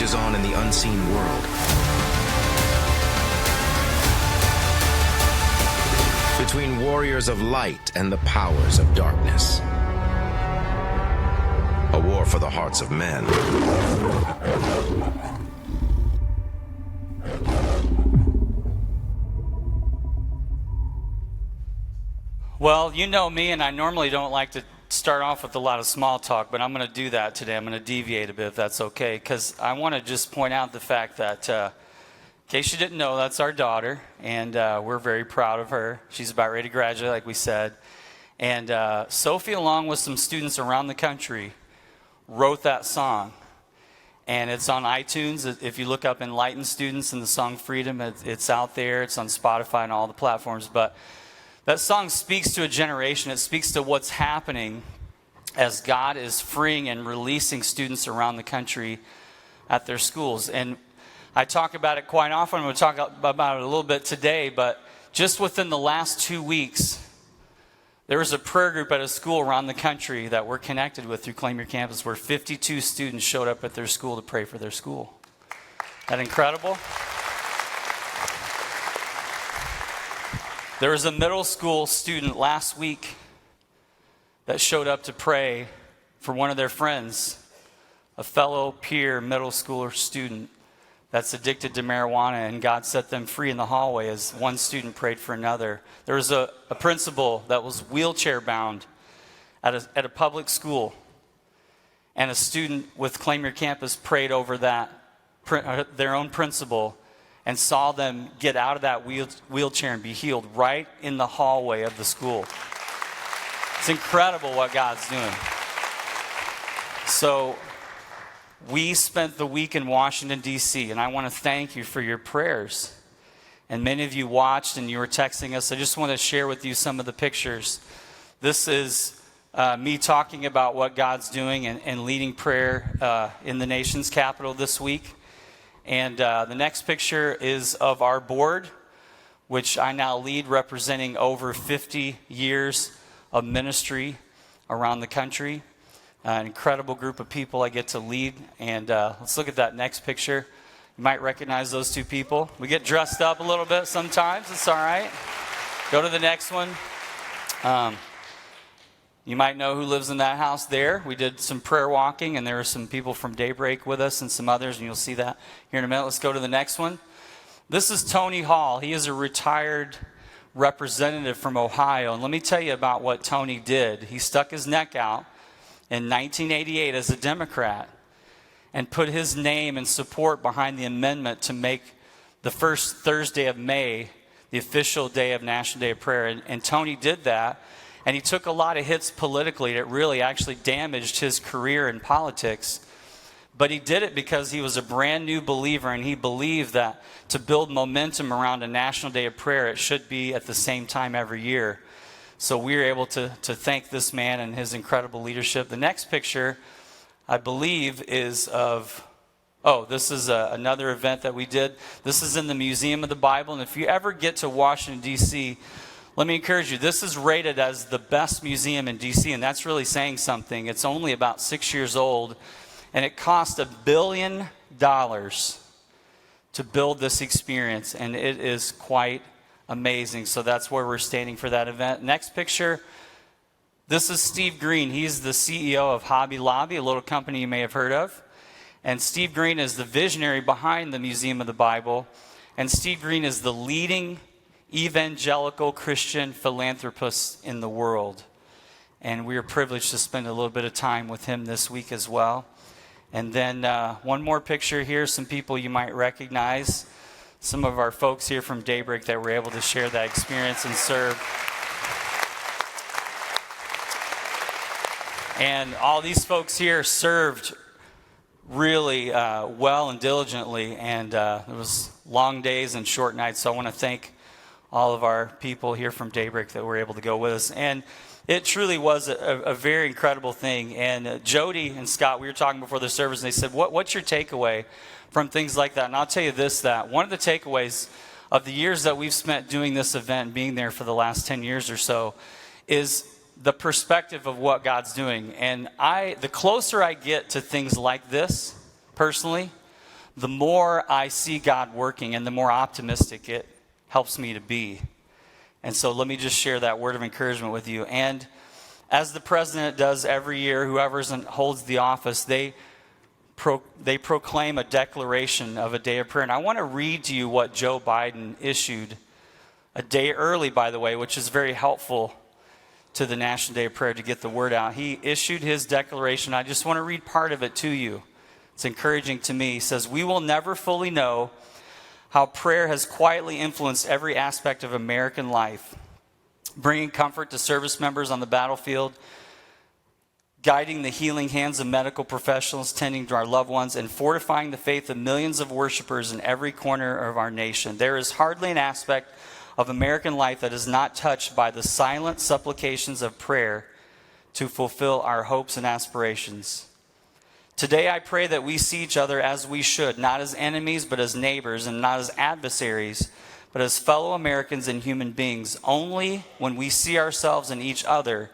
rages on in the unseen world. Between warriors of light and the powers of darkness. A war for the hearts of men. Well, you know me, and I normally don't like to start off with a lot of small talk, but I'm going to do that today. I'm going to deviate a bit, if that's okay, because I want to just point out the fact that, in case you didn't know, that's our daughter, and we're very proud of her. She's about ready to graduate, like we said. And Sophie, along with some students around the country, wrote that song. And it's on iTunes. If you look up Enlightened Students and the song Freedom, it's out there. It's on Spotify and all the platforms. But that song speaks to a generation. It speaks to what's happening as God is freeing and releasing students around the country at their schools. And I talk about it quite often. I'm going to talk about it a little bit today. But just within the last 2 weeks, there was a prayer group at a school around the country that we're connected with through Claim Your Campus, where 52 students showed up at their school to pray for their school. Isn't that incredible? There was a middle school student last week that showed up to pray for one of their friends, a fellow peer middle schooler student that's addicted to marijuana, and God set them free in the hallway as one student prayed for another. There was a principal that was wheelchair bound at a public school, and a student with Claim Your Campus prayed over that, their own principal, and saw them get out of that wheelchair and be healed right in the hallway of the school. It's incredible what God's doing. So we spent the week in Washington, D.C., and I want to thank you for your prayers. And many of you watched and you were texting us. I just want to share with you some of the pictures. This is me talking about what God's doing and leading prayer in the nation's capital this week. And the next picture is of our board, which I now lead, representing over 50 years of ministry around the country. An incredible group of people I get to lead. And let's look at that next picture. You might recognize those two people. We get dressed up a little bit sometimes. It's all right. Go to the next one. You might know who lives in that house there. We did some prayer walking, and there were some people from Daybreak with us and some others, and you'll see that here in a minute. Let's go to the next one. This is Tony Hall. He is a retired representative from Ohio. And let me tell you about what Tony did. He stuck his neck out in 1988 as a Democrat and put his name and support behind the amendment to make the first Thursday of May the official day of National Day of Prayer. And Tony did that. And he took a lot of hits politically that really actually damaged his career in politics. But he did it because he was a brand new believer, and he believed that to build momentum around a National Day of Prayer, it should be at the same time every year. So we were able to thank this man and his incredible leadership. The next picture, I believe, is of, this is another event that we did. This is in the Museum of the Bible. And if you ever get to Washington, D.C., let me encourage you, this is rated as the best museum in D.C., and that's really saying something. It's only about 6 years old, and it cost $1 billion to build this experience, and it is quite amazing. So that's where we're standing for that event. Next picture, this is Steve Green. He's the CEO of Hobby Lobby, a little company you may have heard of. And Steve Green is the visionary behind the Museum of the Bible, and Steve Green is the leading evangelical Christian philanthropist in the world. And we are privileged to spend a little bit of time with him this week as well. And then one more picture here, some people you might recognize, some of our folks here from Daybreak that were able to share that experience and serve. And all these folks here served really well and diligently, and there was long days and short nights, so I want to thank all of our people here from Daybreak that were able to go with us. And it truly was a very incredible thing. And Jody and Scott, we were talking before the service, and they said, what's your takeaway from things like that? And I'll tell you this, that one of the takeaways of the years that we've spent doing this event, being there for the last 10 years or so, is the perspective of what God's doing. And the closer I get to things like this, personally, the more I see God working and the more optimistic it helps me to be. And so let me just share that word of encouragement with you. And as the president does every year, whoever holds the office, they proclaim a declaration of a day of prayer. And I want to read to you what Joe Biden issued a day early, by the way, which is very helpful to the National Day of Prayer to get the word out. He issued his declaration. I just want to read part of it to you. It's encouraging to me. He says, "We will never fully know how prayer has quietly influenced every aspect of American life, bringing comfort to service members on the battlefield, guiding the healing hands of medical professionals tending to our loved ones, and fortifying the faith of millions of worshipers in every corner of our nation. There is hardly an aspect of American life that is not touched by the silent supplications of prayer to fulfill our hopes and aspirations. Today I pray that we see each other as we should, not as enemies, but as neighbors, and not as adversaries, but as fellow Americans and human beings. Only when we see ourselves in each other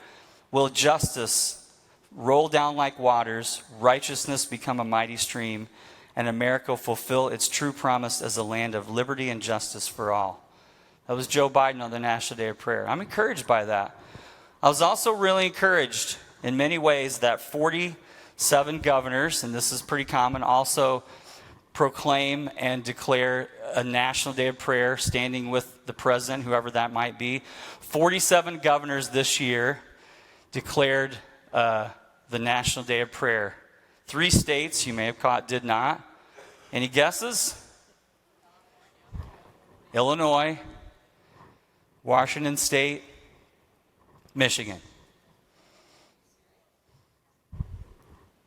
will justice roll down like waters, righteousness become a mighty stream, and America fulfill its true promise as a land of liberty and justice for all." That was Joe Biden on the National Day of Prayer. I'm encouraged by that. I was also really encouraged in many ways that 47 governors, and this is pretty common, also proclaim and declare a National Day of Prayer, standing with the president, whoever that might be. 47 governors this year declared the National Day of Prayer. 3 states, you may have caught, did not. Any guesses? Illinois, Washington State, Michigan.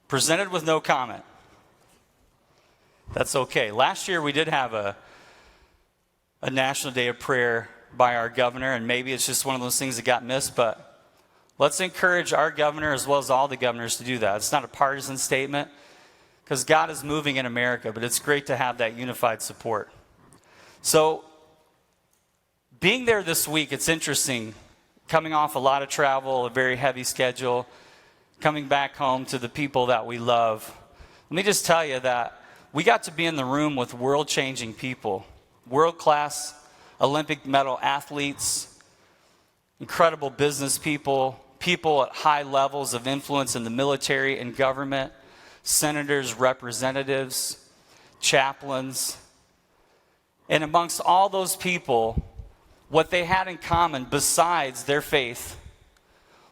Presented with no comment. That's okay. Last year we did have a National Day of Prayer by our governor, and maybe it's just one of those things that got missed, but let's encourage our governor as well as all the governors to do that. It's not a partisan statement because God is moving in America, but it's great to have that unified support. So being there this week, it's interesting, coming off a lot of travel, a very heavy schedule, coming back home to the people that we love. Let me just tell you that we got to be in the room with world-changing people, world-class Olympic medal athletes, incredible business people, people at high levels of influence in the military and government, senators, representatives, chaplains. And amongst all those people, what they had in common besides their faith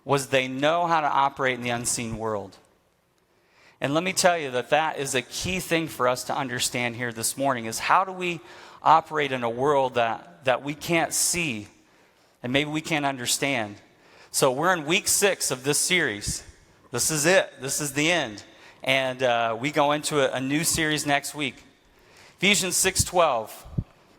was they know how to operate in the unseen world. And let me tell you that is a key thing for us to understand here this morning, is how do we operate in a world that we can't see and maybe we can't understand. So we're in week 6 of this series. This is it. This is the end. And we go into a new series next week. Ephesians 6:12,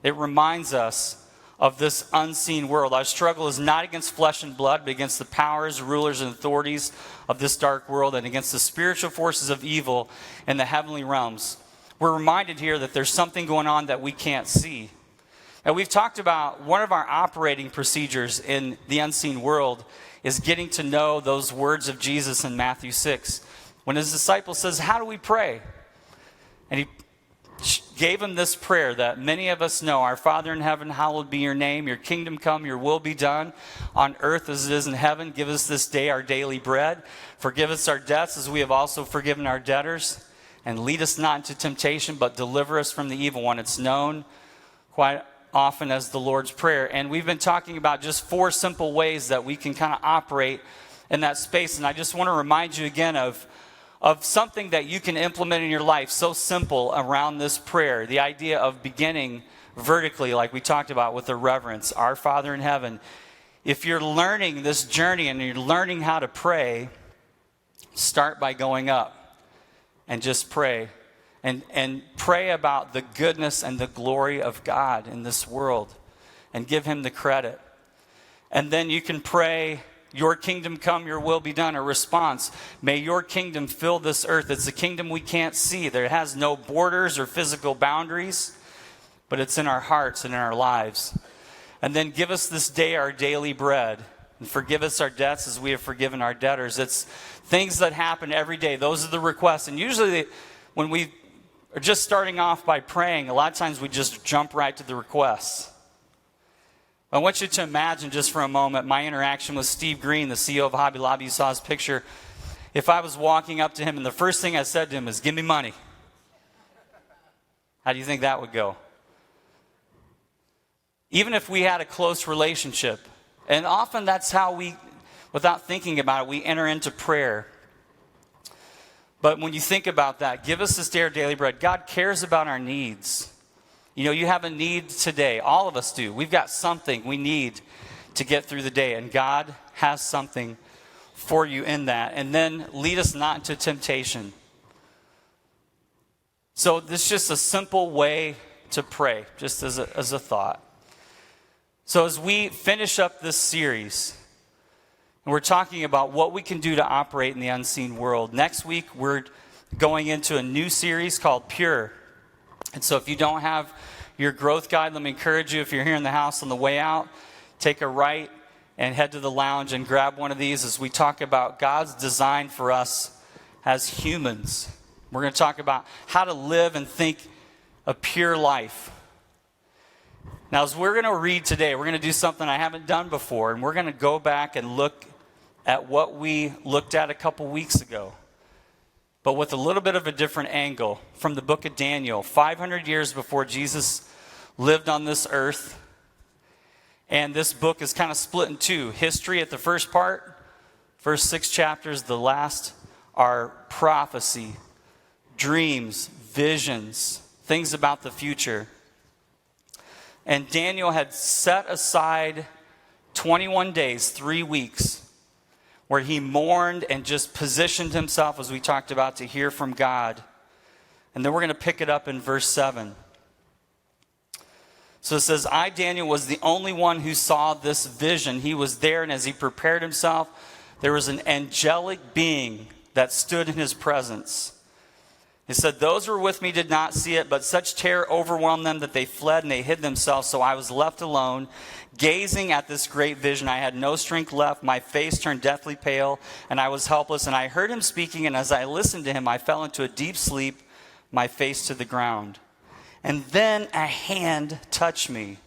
it reminds us of this unseen world. Our struggle is not against flesh and blood, but against the powers, rulers, and authorities of this dark world, and against the spiritual forces of evil in the heavenly realms. We're reminded here that there's something going on that we can't see. And we've talked about one of our operating procedures in the unseen world is getting to know those words of Jesus in Matthew 6. When his disciple says, "How do we pray?" And he gave him this prayer that many of us know. "Our Father in heaven, hallowed be your name. Your kingdom come, your will be done on earth as it is in heaven. Give us this day our daily bread. Forgive us our debts as we have also forgiven our debtors. And lead us not into temptation, but deliver us from the evil one." It's known quite often as the Lord's Prayer. And we've been talking about just 4 simple ways that we can kind of operate in that space. And I just want to remind you again of something that you can implement in your life, so simple around this prayer. The idea of beginning vertically, like we talked about with the reverence, "Our Father in heaven." If you're learning this journey and you're learning how to pray, start by going up and just pray. And pray about the goodness and the glory of God in this world and give him the credit. And then you can pray, "Your kingdom come, your will be done," a response. May your kingdom fill this earth. It's a kingdom we can't see. There has no borders or physical boundaries, but it's in our hearts and in our lives. And then give us this day our daily bread, and forgive us our debts as we have forgiven our debtors. It's things that happen every day. Those are the requests. And usually when we or just starting off by praying, a lot of times we just jump right to the requests. I want you to imagine just for a moment my interaction with Steve Green, the CEO of Hobby Lobby. You saw his picture. If I was walking up to him and the first thing I said to him is, "Give me money." How do you think that would go? Even if we had a close relationship, and often that's how we, without thinking about it, we enter into prayer. But when you think about that, give us this day our daily bread. God cares about our needs. You know, you have a need today. All of us do. We've got something we need to get through the day, and God has something for you in that. And then lead us not into temptation. So this is just a simple way to pray, just as a thought. So as we finish up this series, and we're talking about what we can do to operate in the unseen world, next week we're going into a new series called Pure. And so if you don't have your growth guide, let me encourage you, if you're here in the house on the way out, take a right and head to the lounge and grab one of these as we talk about God's design for us as humans. We're going to talk about how to live and think a pure life. Now, as we're going to read today, we're going to do something I haven't done before, and we're going to go back and look at what we looked at a couple weeks ago, but with a little bit of a different angle from the book of Daniel, 500 years before Jesus lived on this earth. And this book is kind of split in two. History at the first part, first 6 chapters. The last are prophecy, dreams, visions, things about the future. And Daniel had set aside 21 days, 3 weeks, where he mourned and just positioned himself, as we talked about, to hear from God. And then we're going to pick it up in verse 7. So it says, "I, Daniel, was the only one who saw this vision. He was there, and as he prepared himself, there was an angelic being that stood in his presence. He said, those who were with me did not see it, but such terror overwhelmed them that they fled and they hid themselves. So I was left alone, gazing at this great vision. I had no strength left. My face turned deathly pale, and I was helpless. And I heard him speaking, and as I listened to him, I fell into a deep sleep, my face to the ground. And then a hand touched me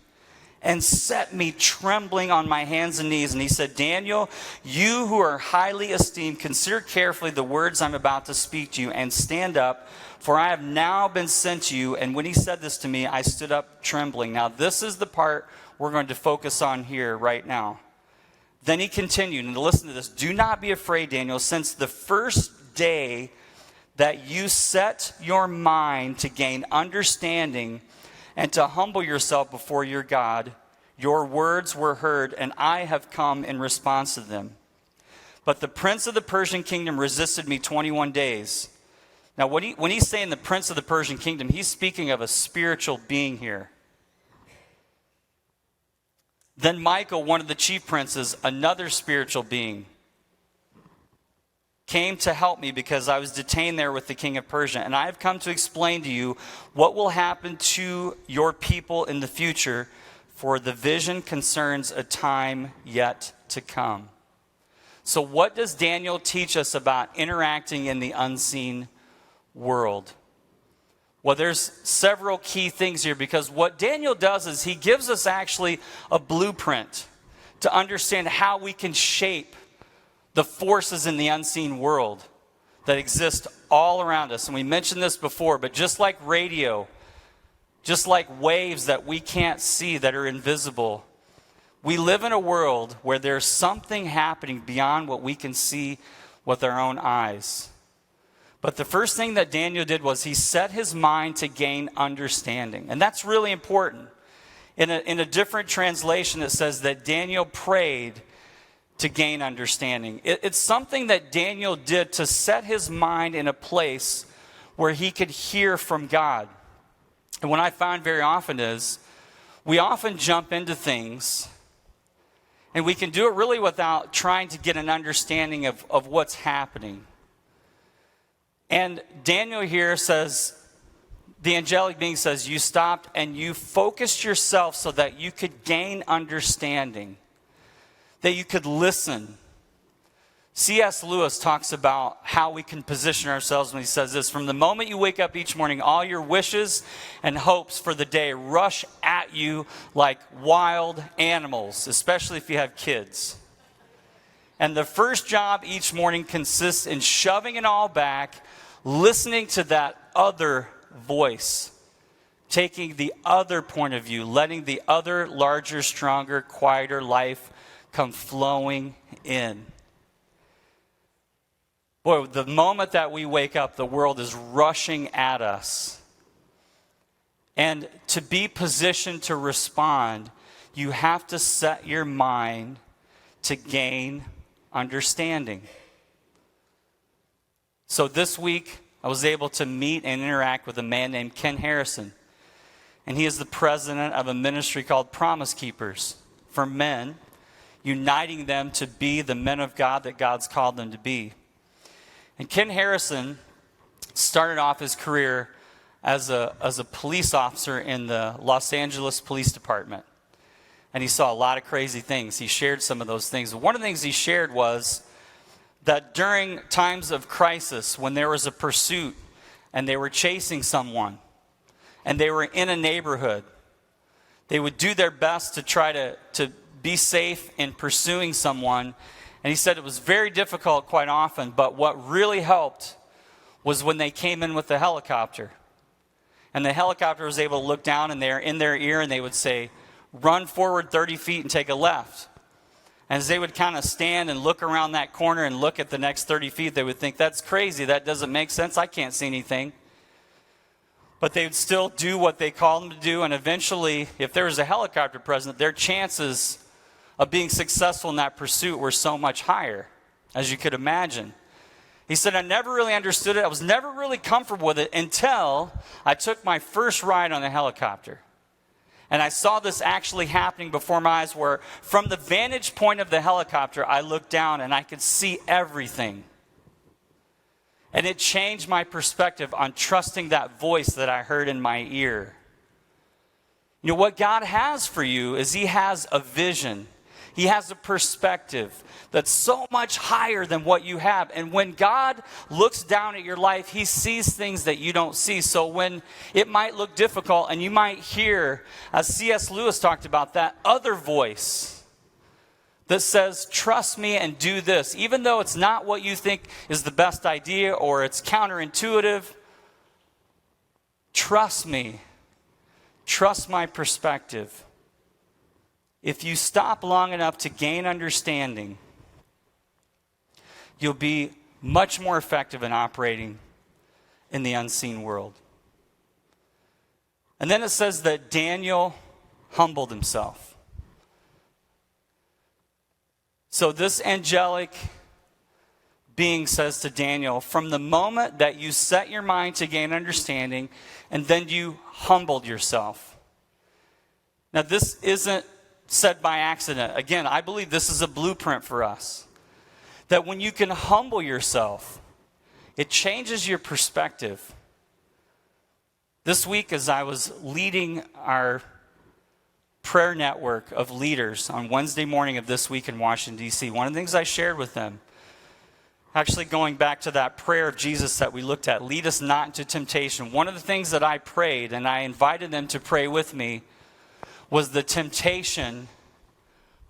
and set me trembling on my hands and knees. And he said, Daniel, you who are highly esteemed, consider carefully the words I'm about to speak to you and stand up, for I have now been sent to you. And when he said this to me, I stood up trembling. Now, this is the part we're going to focus on here right now. Then he continued, and listen to this. Do not be afraid, Daniel, since the first day that you set your mind to gain understanding and to humble yourself before your God, your words were heard, and I have come in response to them. But the prince of the Persian kingdom resisted me 21 days. Now, when he's saying the prince of the Persian kingdom, he's speaking of a spiritual being here. Then Michael, one of the chief princes, another spiritual being, came to help me because I was detained there with the king of Persia. And I have come to explain to you what will happen to your people in the future, for the vision concerns a time yet to come. So what does Daniel teach us about interacting in the unseen world? Well, there's several key things here, because what Daniel does is he gives us actually a blueprint to understand how we can shape the forces in the unseen world that exist all around us. And we mentioned this before, but just like radio, just like waves that we can't see that are invisible, we live in a world where there's something happening beyond what we can see with our own eyes. But the first thing that Daniel did was he set his mind to gain understanding. And that's really important. In a different translation, it says that Daniel prayed to gain understanding. It's something that Daniel did to set his mind in a place where he could hear from God. And what I find very often is we often jump into things, and we can do it really without trying to get an understanding of what's happening. And Daniel here says, the angelic being says, you stopped and you focused yourself so that you could gain understanding, that you could listen, C.S. Lewis talks about how we can position ourselves when he says this: from the moment you wake up each morning, all your wishes and hopes for the day rush at you like wild animals, especially if you have kids. And the first job each morning consists in shoving it all back, listening to that other voice, taking the other point of view, letting the other larger, stronger, quieter life come flowing in. Boy, the moment that we wake up, the world is rushing at us. And to be positioned to respond, you have to set your mind to gain understanding. So this week, I was able to meet and interact with a man named Ken Harrison. And he is the president of a ministry called Promise Keepers for men, uniting them to be the men of God that God's called them to be. And Ken Harrison started off his career as a police officer in the Los Angeles Police Department. And he saw a lot of crazy things. He shared some of those things. One of the things he shared was that during times of crisis, when there was a pursuit and they were chasing someone and they were in a neighborhood, they would do their best to try to be safe in pursuing someone. And he said it was very difficult quite often, but what really helped was when they came in with the helicopter. And the helicopter was able to look down and they're in their ear and they would say, run forward 30 feet and take a left. And as they would kind of stand and look around that corner and look at the next 30 feet, they would think, that's crazy, that doesn't make sense, I can't see anything. But they would still do what they called them to do, and eventually, if there was a helicopter present, their chances of being successful in that pursuit were so much higher, as you could imagine. He said, I never really understood it. I was never really comfortable with it until I took my first ride on a helicopter. And I saw this actually happening before my eyes, where from the vantage point of the helicopter, I looked down and I could see everything. And it changed my perspective on trusting that voice that I heard in my ear. You know, what God has for you is He has a vision. He has a perspective that's so much higher than what you have. And when God looks down at your life, He sees things that you don't see. So when it might look difficult and you might hear, as C.S. Lewis talked about, that other voice that says, trust me and do this, even though it's not what you think is the best idea or it's counterintuitive, trust me. Trust my perspective. If you stop long enough to gain understanding, you'll be much more effective in operating in the unseen world. And then it says that Daniel humbled himself. So this angelic being says to Daniel, from the moment that you set your mind to gain understanding, and then you humbled yourself. Now this isn't said by accident. Again, I believe this is a blueprint for us. That when you can humble yourself, it changes your perspective. This week, as I was leading our prayer network of leaders on Wednesday morning of this week in Washington, D.C., one of the things I shared with them, actually going back to that prayer of Jesus that we looked at, lead us not into temptation, one of the things that I prayed, and I invited them to pray with me, was the temptation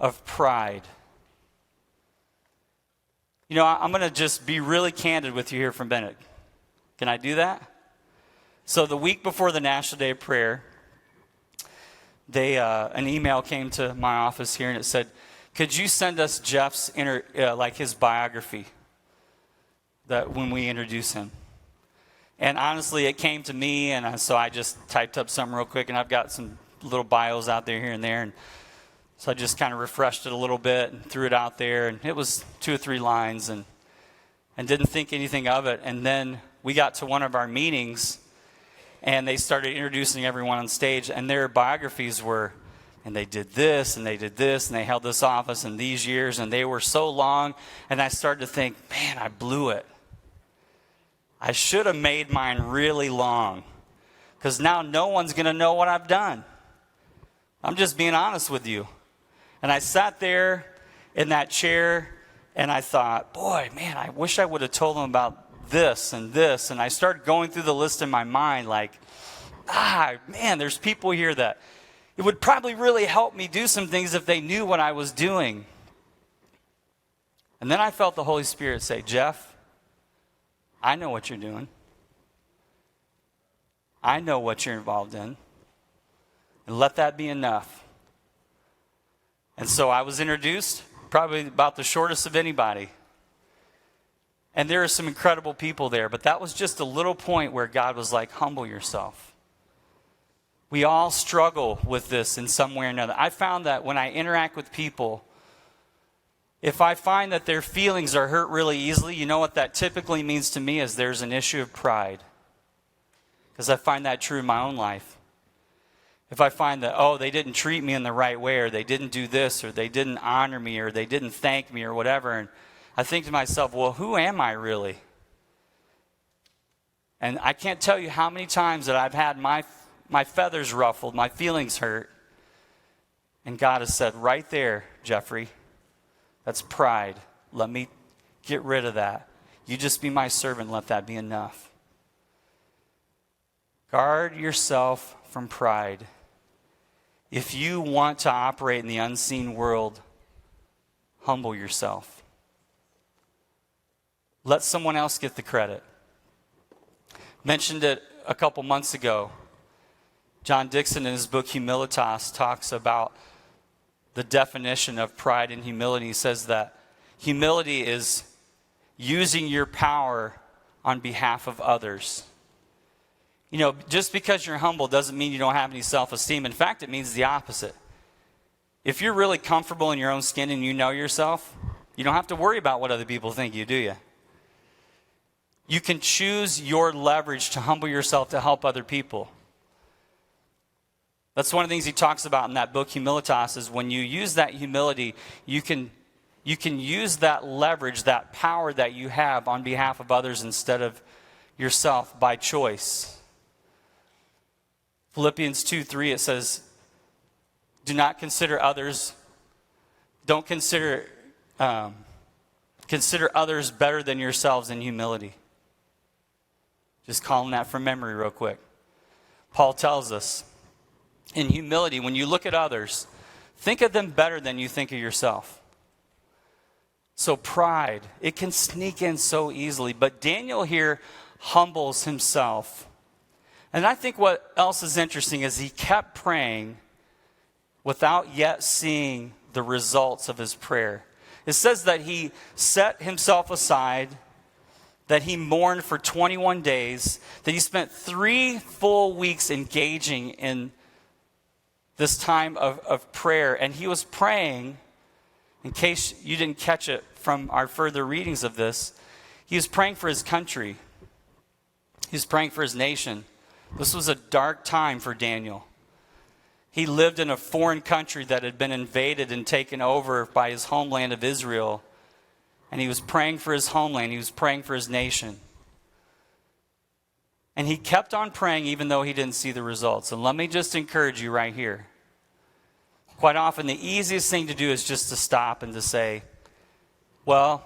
of pride. You know, I'm going to just be really candid with you here from Bennett. Can I do that? So the week before the National Day of Prayer, an email came to my office here and it said, could you send us Jeff's his biography that when we introduce him? And honestly, it came to me, and so I just typed up something real quick, and I've got some little bios out there here and there, and so I just kind of refreshed it a little bit and threw it out there, and it was 2 or 3 lines, and didn't think anything of it. And then we got to one of our meetings, and they started introducing everyone on stage, and their biographies were, and they did this, and they did this, and they held this office in these years, and they were so long, and I started to think, man, I blew it. I should have made mine really long, because now no one's going to know what I've done. I'm just being honest with you. And I sat there in that chair, And I thought, boy, man, I wish I would have told them about this and this. And I started going through the list in my mind like, man, there's people here that it would probably really help me do some things if they knew what I was doing. And then I felt the Holy Spirit say, Jeff, I know what you're doing. I know what you're involved in. And let that be enough. And so I was introduced, probably about the shortest of anybody. And there are some incredible people there, but that was just a little point where God was like, humble yourself. We all struggle with this in some way or another. I found that when I interact with people, if I find that their feelings are hurt really easily, you know what that typically means to me is there's an issue of pride. Because I find that true in my own life. If I find that, they didn't treat me in the right way, or they didn't do this, or they didn't honor me, or they didn't thank me, or whatever, and I think to myself, well, who am I really? And I can't tell you how many times that I've had my feathers ruffled, my feelings hurt, and God has said, right there, Jeffrey, that's pride. Let me get rid of that. You just be my servant, let that be enough. Guard yourself from pride. If you want to operate in the unseen world, humble yourself. Let someone else get the credit. Mentioned it a couple months ago. John Dixon, in his book Humilitas, talks about the definition of pride and humility. He says that humility is using your power on behalf of others. You know, just because you're humble doesn't mean you don't have any self-esteem. In fact, it means the opposite. If you're really comfortable in your own skin and you know yourself, you don't have to worry about what other people think you, do you? You can choose your leverage to humble yourself to help other people. That's one of the things he talks about in that book, Humilitas, is when you use that humility, you can use that leverage, that power that you have on behalf of others instead of yourself by choice. Philippians 2:3, it says, do not consider others, don't consider others better than yourselves in humility. Just calling that from memory real quick. Paul tells us, in humility, when you look at others, think of them better than you think of yourself. So pride, it can sneak in so easily. But Daniel here humbles himself. And I think what else is interesting is he kept praying without yet seeing the results of his prayer. It says that he set himself aside, that he mourned for 21 days, that he spent 3 full weeks engaging in this time of prayer. And he was praying, in case you didn't catch it from our further readings of this, he was praying for his country. He was praying for his nation. This was a dark time for Daniel. He lived in a foreign country that had been invaded and taken over by his homeland of Israel. And he was praying for his homeland. He was praying for his nation. And he kept on praying even though he didn't see the results. And let me just encourage you right here. Quite often, the easiest thing to do is just to stop and to say, well,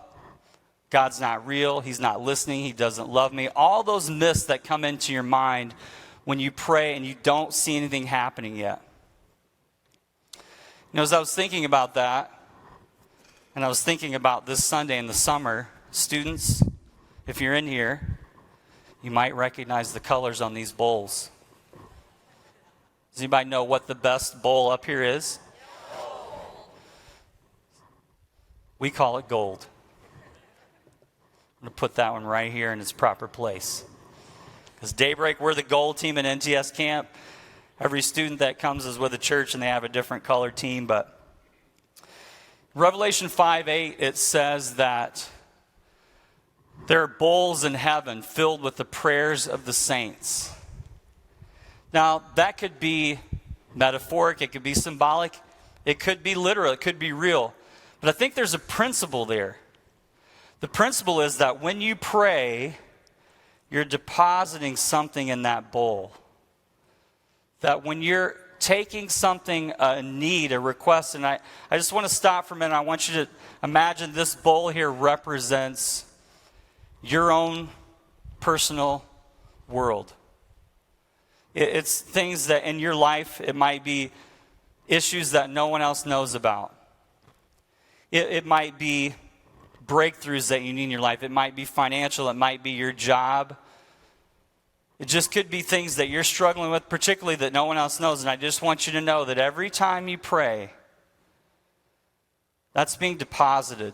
God's not real. He's not listening. He doesn't love me. All those myths that come into your mind when you pray and you don't see anything happening yet. You know, as I was thinking about that, and I was thinking about this Sunday in the summer, students, if you're in here, you might recognize the colors on these bowls. Does anybody know what the best bowl up here is? We call it gold. I'm going to put that one right here in its proper place. Because Daybreak, we're the gold team at NTS camp. Every student that comes is with a church and they have a different color team. But Revelation 5:8, it says that there are bowls in heaven filled with the prayers of the saints. Now, that could be metaphoric. It could be symbolic. It could be literal. It could be real. But I think there's a principle there. The principle is that when you pray, you're depositing something in that bowl. That when you're taking something, a need, a request, and I just want to stop for a minute. I want you to imagine this bowl here represents your own personal world. It's things that in your life, it might be issues that no one else knows about. It might be breakthroughs that you need in your life. It might be financial. It might be your job. It just could be things that you're struggling with, particularly that no one else knows. And I just want you to know that every time you pray, that's being deposited.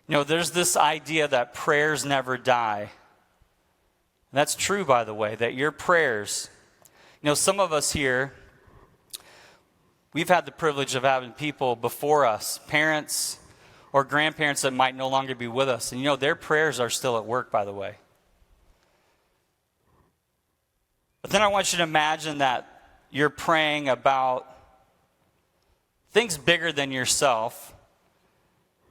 You know, there's this idea that prayers never die. And that's true, by the way, that your prayers, you know, some of us here, we've had the privilege of having people before us, parents or grandparents that might no longer be with us. And you know, their prayers are still at work, by the way. But then I want you to imagine that you're praying about things bigger than yourself.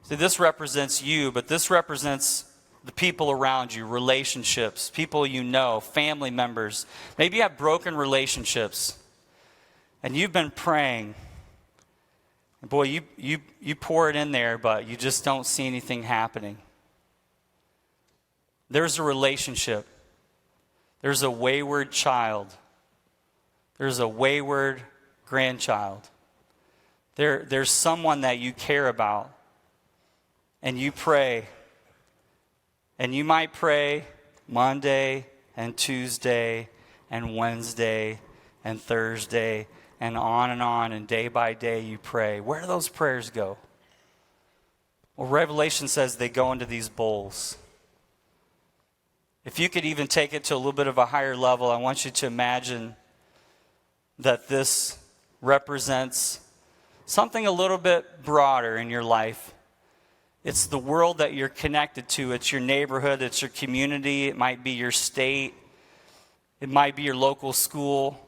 See, this represents you, but this represents the people around you, relationships, people you know, family members. Maybe you have broken relationships, and you've been praying. And boy, you pour it in there, but you just don't see anything happening. There's a relationship. There's a wayward child. There's a wayward grandchild. There's someone that you care about. And you pray. And you might pray Monday and Tuesday and Wednesday and Thursday and on, and day by day you pray. Where do those prayers go? Well, Revelation says they go into these bowls. If you could even take it to a little bit of a higher level, I want you to imagine that this represents something a little bit broader in your life. It's the world that you're connected to. It's your neighborhood. It's your community. It might be your state. It might be your local school.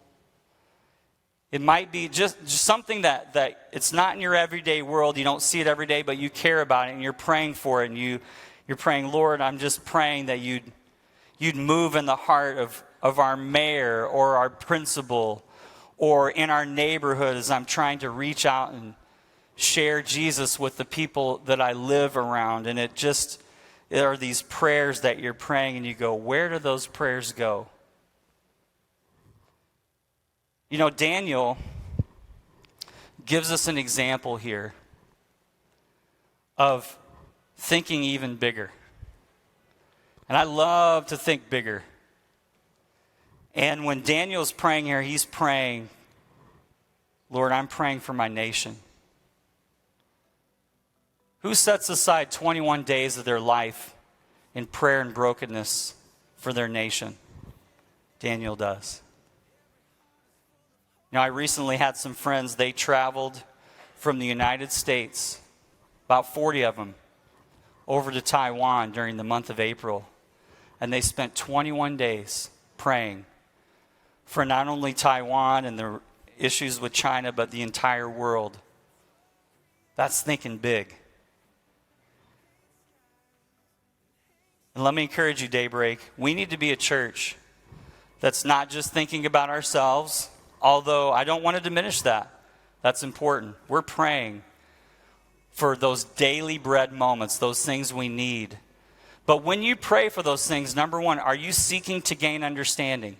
It might be just something that it's not in your everyday world. You don't see it every day, but you care about it, and you're praying for it. And you're praying, Lord, I'm just praying that you'd move in the heart of our mayor or our principal or in our neighborhood as I'm trying to reach out and share Jesus with the people that I live around. And there are these prayers that you're praying, and you go, where do those prayers go? You know, Daniel gives us an example here of thinking even bigger. And I love to think bigger. And when Daniel's praying here, he's praying, Lord, I'm praying for my nation. Who sets aside 21 days of their life in prayer and brokenness for their nation? Daniel does. You know, I recently had some friends, they traveled from the United States, about 40 of them, over to Taiwan during the month of April. And they spent 21 days praying for not only Taiwan and the issues with China, but the entire world. That's thinking big. And let me encourage you, Daybreak, we need to be a church that's not just thinking about ourselves, although I don't want to diminish that. That's important. We're praying for those daily bread moments, those things we need. But when you pray for those things, number one, are you seeking to gain understanding?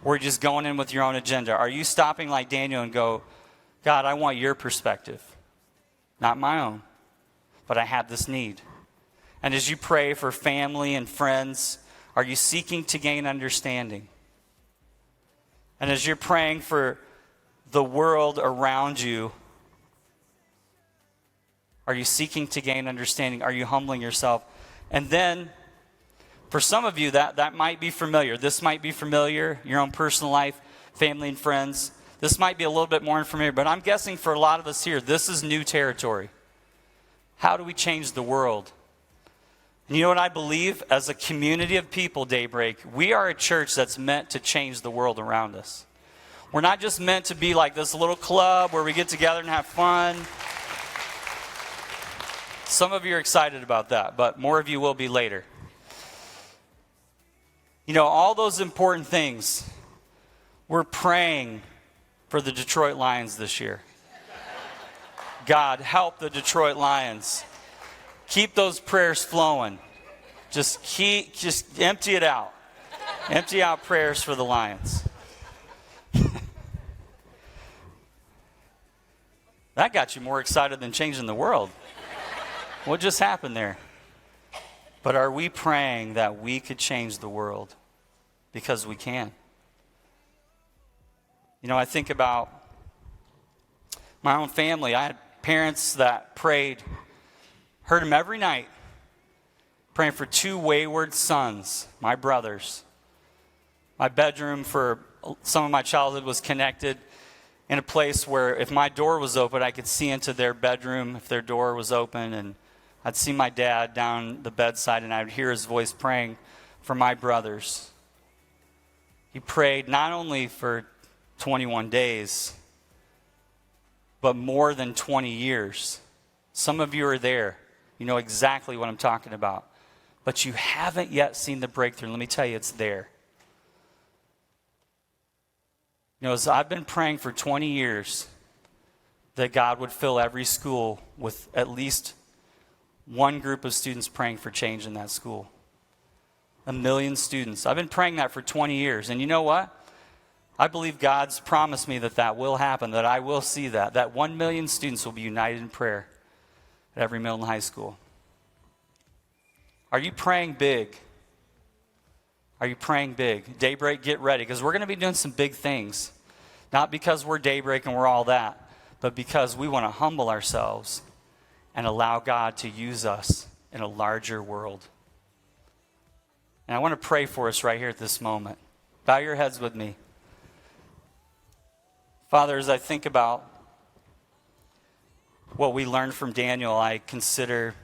Or are you just going in with your own agenda? Are you stopping like Daniel and go, God, I want your perspective, not my own, but I have this need. And as you pray for family and friends, are you seeking to gain understanding? And as you're praying for the world around you, are you seeking to gain understanding? Are you humbling yourself? And then, for some of you, that might be familiar. This might be familiar, your own personal life, family and friends. This might be a little bit more unfamiliar, but I'm guessing for a lot of us here, this is new territory. How do we change the world? And you know what I believe? As a community of people, Daybreak, we are a church that's meant to change the world around us. We're not just meant to be like this little club where we get together and have fun. Some of you are excited about that, but more of you will be later. You know, all those important things. We're praying for the Detroit Lions this year. God, help the Detroit Lions. Keep those prayers flowing. Just empty it out. Empty out prayers for the Lions. That got you more excited than changing the world. What just happened there? But are we praying that we could change the world? Because we can. You know, I think about my own family. I had parents that prayed, heard them every night, praying for 2 wayward sons, my brothers. My bedroom for some of my childhood was connected in a place where if my door was open, I could see into their bedroom if their door was open, and I'd see my dad down the bedside, and I would hear his voice praying for my brothers. He prayed not only for 21 days, but more than 20 years. Some of you are there. You know exactly what I'm talking about. But you haven't yet seen the breakthrough. Let me tell you, it's there. You know, as I've been praying for 20 years that God would fill every school with at least one group of students praying for change in that school. 1 million students. I've been praying that for 20 years. And you know what? I believe God's promised me that will happen, that I will see that 1 million students will be united in prayer at every middle and high school. Are you praying big? Are you praying big? Daybreak, get ready, because we're going to be doing some big things. Not because we're Daybreak and we're all that, but because we want to humble ourselves and allow God to use us in a larger world. And I want to pray for us right here at this moment. Bow your heads with me. Father, as I think about what we learned from Daniel, I consider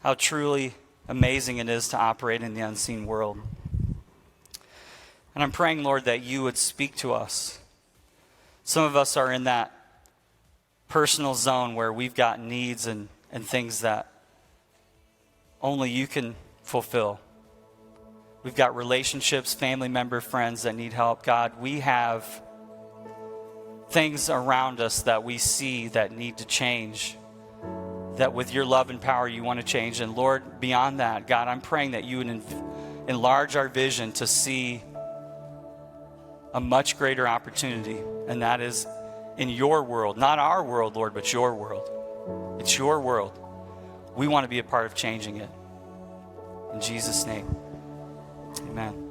how truly amazing it is to operate in the unseen world. And I'm praying, Lord, that you would speak to us. Some of us are in that personal zone where we've got needs and things that only you can fulfill. We've got relationships, family member, friends that need help. God, we have things around us that we see that need to change, that with your love and power you want to change. And Lord, beyond that, God, I'm praying that you would enlarge our vision to see a much greater opportunity, and that is in your world. Not our world, Lord, but your world. It's your world. We want to be a part of changing it. In Jesus' name, amen.